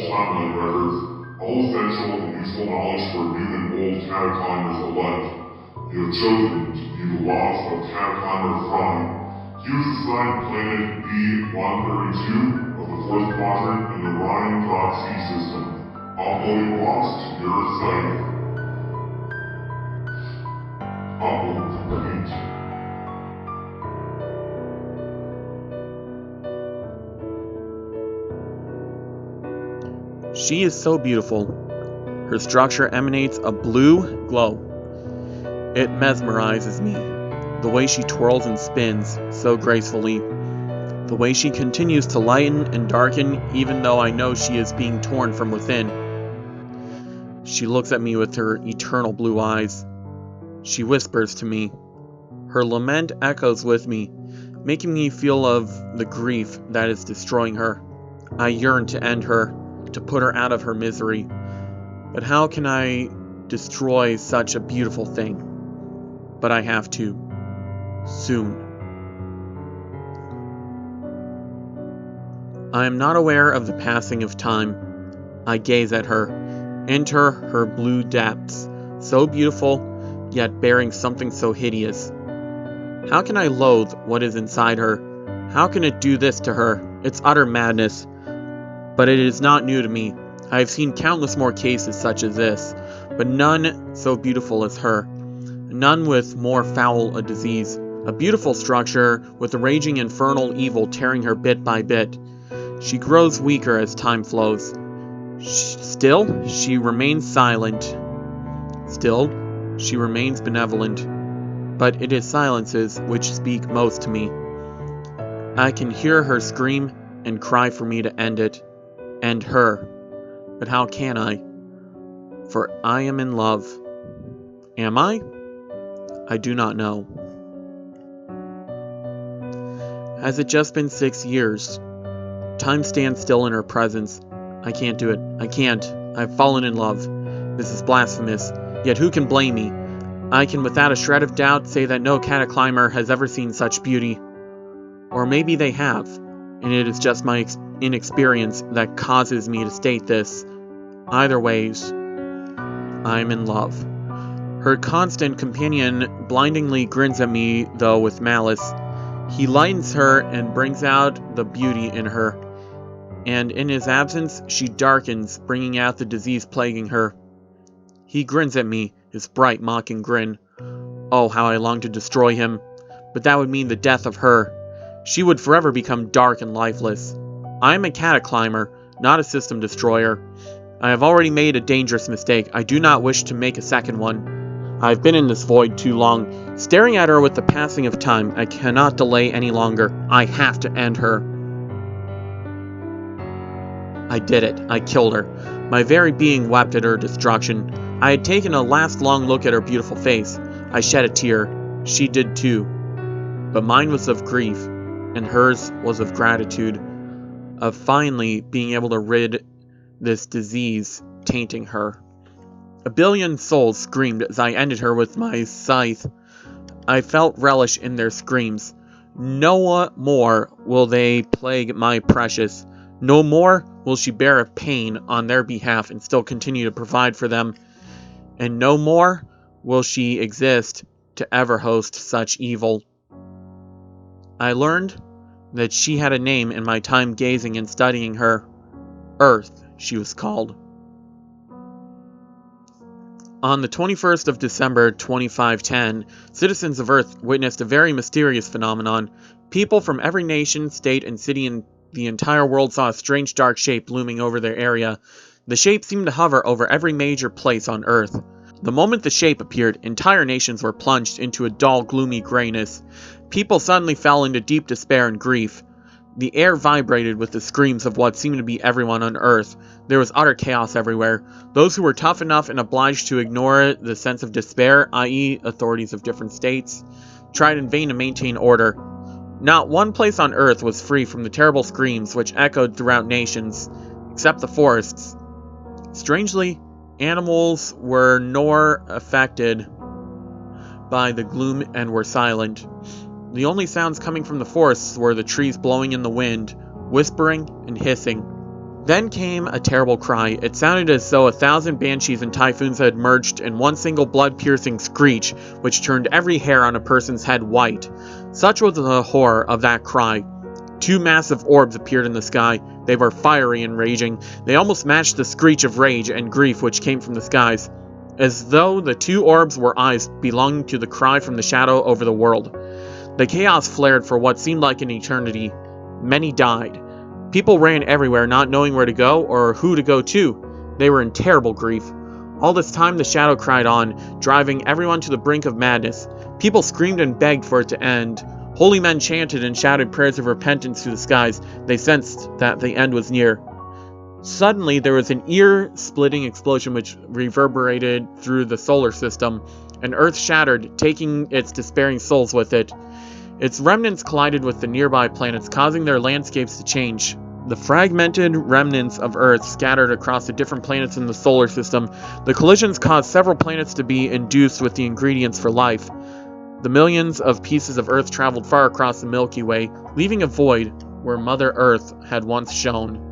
timeline records, all essential and useful knowledge for new and old cataclimbers alike. You have chosen to view the logs of cataclimber Prime. He was assigned planet B132 of the 4th quadrant in the Ryan.C system. Uploading logs to your site. Upload complete. She is so beautiful. Her structure emanates a blue glow. It mesmerizes me. The way she twirls and spins so gracefully. The way she continues to lighten and darken even though I know she is being torn from within. She looks at me with her eternal blue eyes. She whispers to me. Her lament echoes with me, making me feel of the grief that is destroying her. I yearn to end her, to put her out of her misery. But how can I destroy such a beautiful thing? But I have to. Soon. I am not aware of the passing of time. I gaze at her, enter her blue depths, so beautiful, yet bearing something so hideous. How can I loathe what is inside her? How can it do this to her? It's utter madness. But it is not new to me. I have seen countless more cases such as this, but none so beautiful as her. None with more foul a disease. A beautiful structure with a raging infernal evil tearing her bit by bit. She grows weaker as time flows. Still, she remains silent. Still, she remains benevolent. But it is silences which speak most to me. I can hear her scream and cry for me to end it. End her. But how can I? For I am in love. Am I? I do not know. Has it just been 6 years? Time stands still in her presence. I can't do it. I can't. I've fallen in love. This is blasphemous. Yet who can blame me? I can without a shred of doubt say that no cataclimber has ever seen such beauty. Or maybe they have, and it is just my inexperience that causes me to state this. Either ways, I'm in love. Her constant companion blindingly grins at me, though with malice. He lightens her and brings out the beauty in her. And in his absence, she darkens, bringing out the disease plaguing her. He grins at me, his bright, mocking grin. Oh, how I long to destroy him. But that would mean the death of her. She would forever become dark and lifeless. I am a cataclimber, not a system destroyer. I have already made a dangerous mistake. I do not wish to make a second one. I have been in this void too long. Staring at her with the passing of time, I cannot delay any longer. I have to end her. I did it. I killed her. My very being wept at her destruction. I had taken a last long look at her beautiful face. I shed a tear. She did too. But mine was of grief, and hers was of gratitude, of finally being able to rid this disease tainting her. A billion souls screamed as I ended her with my scythe. I felt relish in their screams. No more will they plague my precious. No more will she bear a pain on their behalf and still continue to provide for them. And no more will she exist to ever host such evil. I learned that she had a name in my time gazing and studying her. Earth, she was called. On the 21st of December 2510, citizens of Earth witnessed a very mysterious phenomenon. People from every nation, state, and city in the entire world saw a strange dark shape looming over their area. The shape seemed to hover over every major place on Earth. The moment the shape appeared, entire nations were plunged into a dull, gloomy grayness. People suddenly fell into deep despair and grief. The air vibrated with the screams of what seemed to be everyone on Earth. There was utter chaos everywhere. Those who were tough enough and obliged to ignore the sense of despair, i.e. authorities of different states, tried in vain to maintain order. Not one place on Earth was free from the terrible screams which echoed throughout nations, except the forests. Strangely, animals were nor affected by the gloom and were silent. The only sounds coming from the forests were the trees blowing in the wind, whispering and hissing. Then came a terrible cry. It sounded as though 1,000 banshees and typhoons had merged in one single blood-piercing screech, which turned every hair on a person's head white. Such was the horror of that cry. 2 massive orbs appeared in the sky. They were fiery and raging. They almost matched the screech of rage and grief which came from the skies, as though the 2 orbs were eyes belonging to the cry from the shadow over the world. The chaos flared for what seemed like an eternity. Many died. People ran everywhere, not knowing where to go or who to go to. They were in terrible grief. All this time the shadow cried on, driving everyone to the brink of madness. People screamed and begged for it to end. Holy men chanted and shouted prayers of repentance to the skies. They sensed that the end was near. Suddenly there was an ear-splitting explosion which reverberated through the solar system, and Earth shattered, taking its despairing souls with it. Its remnants collided with the nearby planets, causing their landscapes to change. The fragmented remnants of Earth scattered across the different planets in the solar system. The collisions caused several planets to be induced with the ingredients for life. The millions of pieces of Earth traveled far across the Milky Way, leaving a void where Mother Earth had once shone.